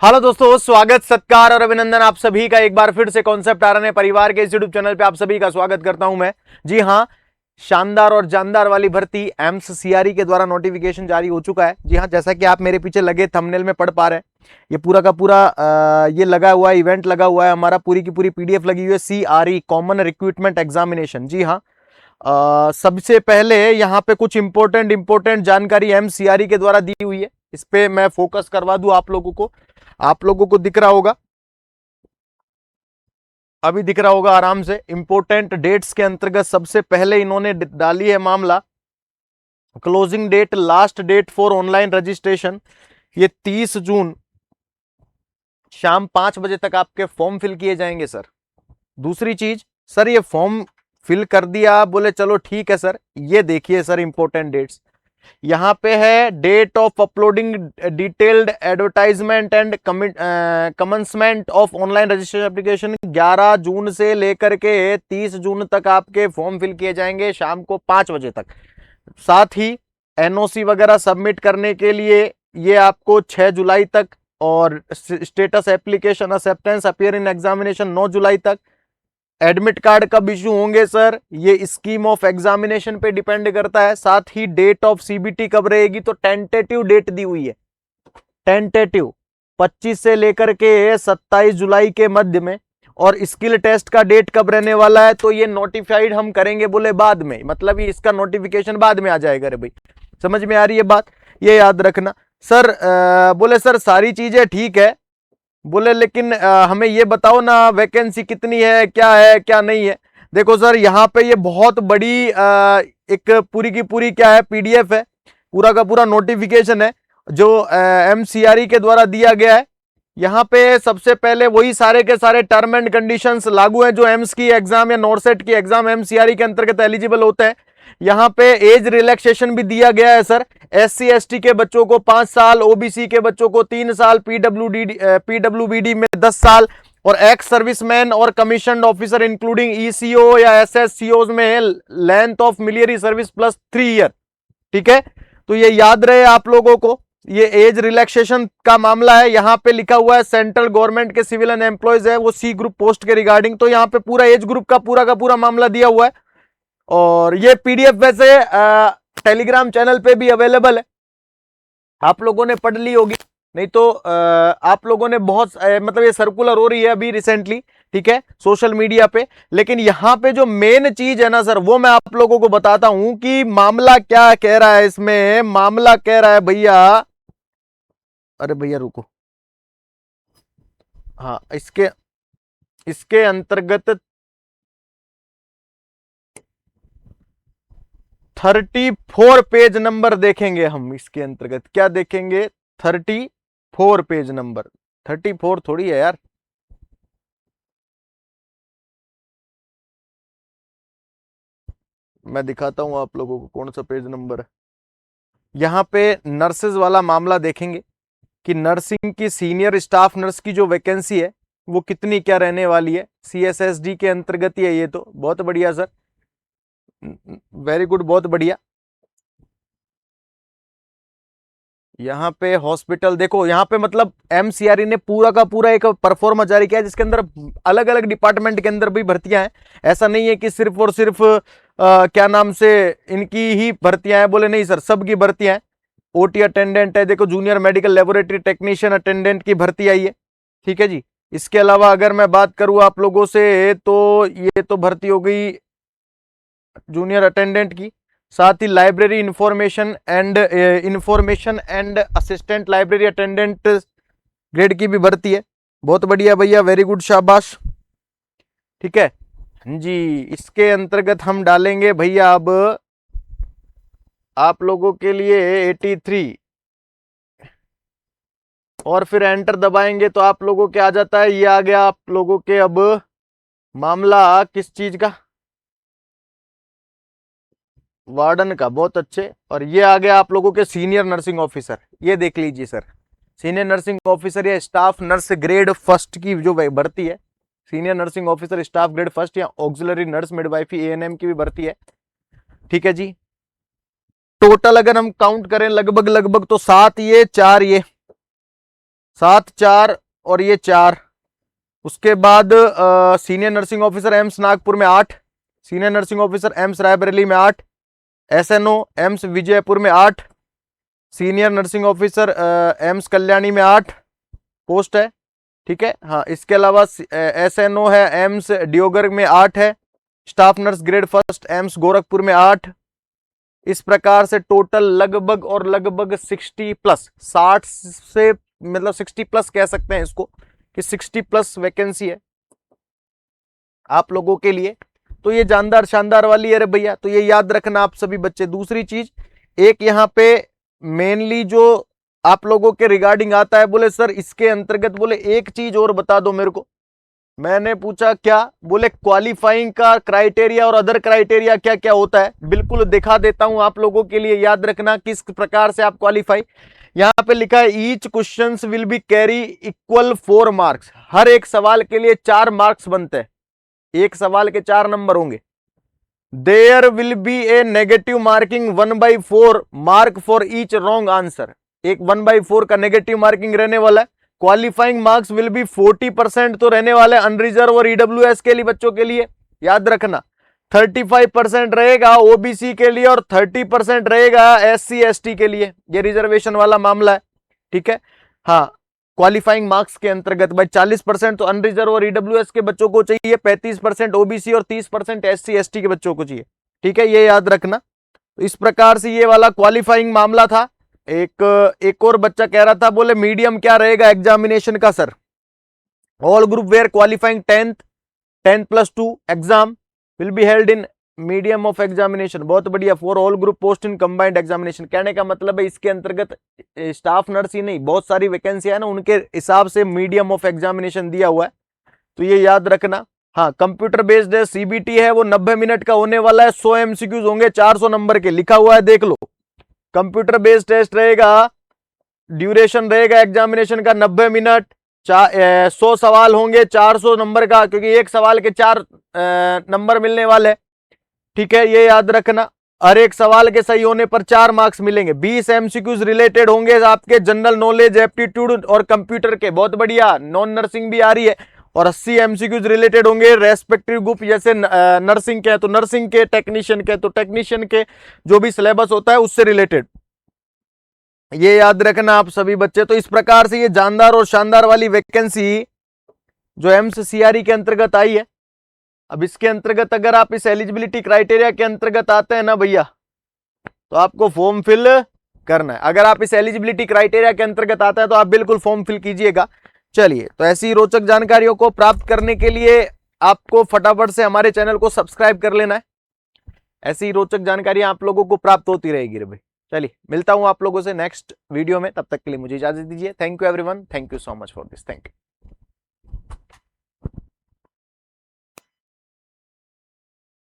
Hello दोस्तों, स्वागत सत्कार और अभिनंदन आप सभी का एक बार फिर से कॉन्सेप्ट आरएनए परिवार के इस यूट्यूब चैनल पे आप सभी का स्वागत करता हूं मैं। जी हां, शानदार और जानदार वाली भर्ती एम्स सीआरई के द्वारा नोटिफिकेशन जारी हो चुका है। जी हां, जैसा कि आप मेरे पीछे लगे थंबनेल में पढ़ पा रहे हैं, ये पूरा का पूरा ये लगा हुआ है, इवेंट लगा हुआ है हमारा, पूरी की पूरी पीडीएफ लगी हुई है, सीआरई कॉमन रिक्रूटमेंट एग्जामिनेशन। जी हाँ, सबसे पहले यहाँ पे कुछ इंपोर्टेंट जानकारी एमसीआरई के द्वारा दी हुई है, इस पे मैं फोकस करवा दूं आप लोगों को दिख रहा होगा, अभी दिख रहा होगा आराम से। इंपोर्टेंट डेट्स के अंतर्गत सबसे पहले इन्होंने डाली है मामला closing date, last date for online registration, ये 30 जून शाम 5 बजे तक आपके फॉर्म फिल किए जाएंगे सर। दूसरी चीज सर, ये फॉर्म फिल कर दिया, बोले चलो ठीक है सर, ये देखिए सर इंपॉर्टेंट डेट्स यहां पे है। Date of uploading detailed advertisement and commencement of online registration application 11 जून से लेकर के 30 जून तक आपके फॉर्म फिल किए जाएंगे शाम को 5 बजे तक। साथ ही एनओसी वगैरह सबमिट करने के लिए ये आपको 6 जुलाई तक, और status application acceptance appear in examination 9 जुलाई तक। एडमिट कार्ड कब इशू होंगे सर, ये स्कीम ऑफ एग्जामिनेशन पे डिपेंड करता है। साथ ही डेट ऑफ सीबीटी कब रहेगी, तो टेंटेटिव डेट दी हुई है, टेंटेटिव 25 से लेकर के 27 जुलाई के मध्य में। और स्किल टेस्ट का डेट कब रहने वाला है, तो ये नोटिफाइड हम करेंगे बोले बाद में, मतलब इसका नोटिफिकेशन बाद में आ जाएगा। रे भाई समझ में आ रही है बात, ये याद रखना सर। बोले सर सारी चीजें ठीक है, बोले लेकिन हमें ये बताओ ना वैकेंसी कितनी है क्या नहीं है। देखो सर, यहाँ पे ये बहुत बड़ी एक पूरी की पूरी क्या है, पीडीएफ है, पूरा का पूरा नोटिफिकेशन है जो एमसीआरई के द्वारा दिया गया है। यहाँ पे सबसे पहले वही सारे के सारे टर्म एंड कंडीशंस लागू हैं जो एम्स की एग्जाम या नॉर्सेट की एग्जाम एमसीआरई के अंतर्गत एलिजिबल होते हैं। यहाँ पे एज रिलैक्सेशन भी दिया गया है सर, एससी एसटी के बच्चों को 5 साल, ओबीसी के बच्चों को 3 साल, पीडब्ल्यूबीडी में 10 साल, और एक्स सर्विसमैन और कमीशन ऑफिसर इंक्लूडिंग ईसीओ या एसएससीओ में length of miliary service plus 3 year. ठीक है, तो ये याद रहे आप लोगों को, ये एज रिलैक्सेशन का मामला है। यहाँ पे लिखा हुआ है सेंट्रल गवर्नमेंट के सिविल एंड एम्प्लॉयज है वो सी ग्रुप पोस्ट के रिगार्डिंग, तो यहाँ पे पूरा एज ग्रुप का पूरा मामला दिया हुआ है। और ये पीडीएफ वैसे टेलीग्राम चैनल पे भी अवेलेबल है, आप लोगों ने पढ़ ली होगी, नहीं तो आप लोगों ने बहुत मतलब ये सर्कुलर हो रही है अभी रिसेंटली, ठीक है, सोशल मीडिया पे। लेकिन यहां पे जो मेन चीज है ना सर, वो मैं आप लोगों को बताता हूं कि मामला क्या कह रहा है। इसमें मामला कह रहा है भैया, अरे भैया रुको, हाँ इसके इसके अंतर्गत 34 पेज नंबर देखेंगे हम। इसके अंतर्गत क्या देखेंगे, 34 पेज नंबर, 34 थोड़ी है यार, मैं दिखाता हूं आप लोगों को कौन सा पेज नंबर है। यहां पे नर्सेज वाला मामला देखेंगे कि नर्सिंग की सीनियर स्टाफ नर्स की जो वैकेंसी है वो कितनी क्या रहने वाली है, सीएसएसडी के अंतर्गत ही है ये, तो बहुत बढ़िया सर, वेरी गुड, बहुत बढ़िया। यहाँ पे हॉस्पिटल देखो, यहाँ पे मतलब एमसीआरई ने पूरा का पूरा एक परफॉर्मा जारी किया है जिसके अंदर अलग अलग डिपार्टमेंट के अंदर भी भर्तियां हैं। ऐसा नहीं है कि सिर्फ और सिर्फ क्या नाम से इनकी ही भर्तियां हैं, बोले नहीं सर सबकी भर्तियां हैं। ओटी अटेंडेंट है, देखो junior medical laboratory technician attendant की भर्ती आई है, ठीक है जी। इसके अलावा अगर मैं बात करूं आप लोगों से, तो ये तो भर्ती हो गई जूनियर अटेंडेंट की। साथ ही library information and assistant library attendant grade की भी भर्ती है, बहुत बढ़िया भैया, वेरी गुड, शाबाश, ठीक है जी। इसके अंतर्गत हम डालेंगे भैया अब आप लोगों के लिए 83, और फिर एंटर दबाएंगे तो आप लोगों के आ जाता है, ये आ गया आप लोगों के अब मामला किस चीज का, वार्डन का, बहुत अच्छे। और ये आ गया आप लोगों के सीनियर नर्सिंग ऑफिसर, ये देख लीजिए सर, सीनियर नर्सिंग ऑफिसर या स्टाफ नर्स ग्रेड फर्स्ट की जो भर्ती है, senior nursing officer staff grade first या ऑक्सिलरी नर्स मिडवाइफी एएनएम की भी भर्ती है, ठीक है जी। टोटल अगर हम काउंट करें लगभग तो 7 ये 4 ये 7 4 और ये 4। उसके बाद senior nursing officer AIIMS Nagpur में 8, senior nursing officer AIIMS Raebareli में 8, SNO एम्स विजयपुर में 8, senior nursing officer AIIMS Kalyani में 8 पोस्ट है, ठीक है। हाँ, इसके अलावा SNO है एम्स डियोगर में 8 है, staff nurse grade first AIIMS Gorakhpur में 8। इस प्रकार से टोटल लगभग और लगभग 60 प्लस, 60 से मतलब 60 प्लस कह सकते हैं इसको कि 60 प्लस वैकेंसी है आप लोगों के लिए। तो ये जानदार शानदार वाली है रे भैया, तो ये याद रखना आप सभी बच्चे। दूसरी चीज, एक यहाँ पे मेनली जो आप लोगों के रिगार्डिंग आता है, बोले सर इसके अंतर्गत बोले एक चीज और बता दो मेरे को। मैंने पूछा क्या? बोले क्वालिफाइंग का क्राइटेरिया और अदर क्राइटेरिया क्या क्या होता है। बिल्कुल दिखा देता हूं आप लोगों के लिए, याद रखना किस प्रकार से आप क्वालिफाई। यहां पे लिखा है each questions will be carry equal 4 marks. हर एक सवाल के लिए 4 मार्क्स बनते हैं, एक सवाल के 4 नंबर होंगे। There will be a negative marking 1/4 mark for each wrong answer. एक 1/4 का नेगेटिव मार्किंग रहने वाला है। क्वालिफाइंग मार्क्स विल बी 40% तो रहने वाले अनरिजर्व और ईडब्ल्यूएस के लिए बच्चों के लिए, याद रखना। 35% रहेगा ओबीसी के लिए और 30% रहेगा SC ST के लिए। ये रिजर्वेशन वाला मामला है, ठीक है। हाँ, क्वालिफाइंग मार्क्स के अंतर्गत भाई 40% तो अनरिजर्व और ईडब्ल्यूएस के बच्चों को चाहिए, 35% ओबीसी और 30% SC ST के बच्चों को चाहिए, ठीक है। ये याद रखना। तो इस प्रकार से ये वाला क्वालिफाइंग मामला था। एक और बच्चा कह रहा था, बोले मीडियम क्या रहेगा एग्जामिनेशन का sir? All group where qualifying 10+2 exam will be held in medium of examination. बहुत बढ़िया। For all group post in combined examination, कहने का मतलब है इसके अंतर्गत स्टाफ नर्स ही नहीं, बहुत सारी वैकेंसी है ना, उनके हिसाब से मीडियम ऑफ एग्जामिनेशन दिया हुआ है, तो ये याद रखना। हाँ, कंप्यूटर बेस्ड है, CBT है, वो 90 मिनट का होने वाला है। 100 MCQs होंगे 400 नंबर के, लिखा हुआ है देख लो। कंप्यूटर बेस्ड टेस्ट रहेगा, ड्यूरेशन रहेगा एग्जामिनेशन का 90 मिनट, 100 सवाल होंगे 400 नंबर का, क्योंकि एक सवाल के 4 नंबर मिलने वाले, ठीक है। ये याद रखना। हर एक सवाल के सही होने पर 4 मार्क्स मिलेंगे। 20 MCQs रिलेटेड होंगे आपके जनरल नॉलेज, एप्टीट्यूड और कंप्यूटर के, बहुत बढ़िया। नॉन नर्सिंग भी आ रही है। और 80 MCQs रिलेटेड होंगे रेस्पेक्टिव ग्रुप, जैसे नर्सिंग के तो नर्सिंग के, टेक्नीशियन के तो टेक्नीशियन के, जो भी सिलेबस होता है उससे रिलेटेड। ये याद रखना आप सभी बच्चे। तो इस प्रकार से ये जानदार और शानदार वाली वैकेंसी जो एम्स CRE के अंतर्गत आई है। अब इसके अंतर्गत अगर आप इस एलिजिबिलिटी क्राइटेरिया के अंतर्गत आते हैं ना भैया, तो आपको फॉर्म फिल करना है। अगर आप इस एलिजिबिलिटी क्राइटेरिया के अंतर्गत आते हैं तो आप बिल्कुल फॉर्म फिल कीजिएगा। चलिए, तो ऐसी रोचक जानकारियों को प्राप्त करने के लिए आपको फटाफट से हमारे चैनल को सब्सक्राइब कर लेना है। ऐसी रोचक जानकारी आप लोगों को प्राप्त होती रहेगी रे भाई। चलिए, मिलता हूं आप लोगों से नेक्स्ट वीडियो में, तब तक के लिए मुझे इजाजत दीजिए। Thank you everyone, thank you so much for this, thank you.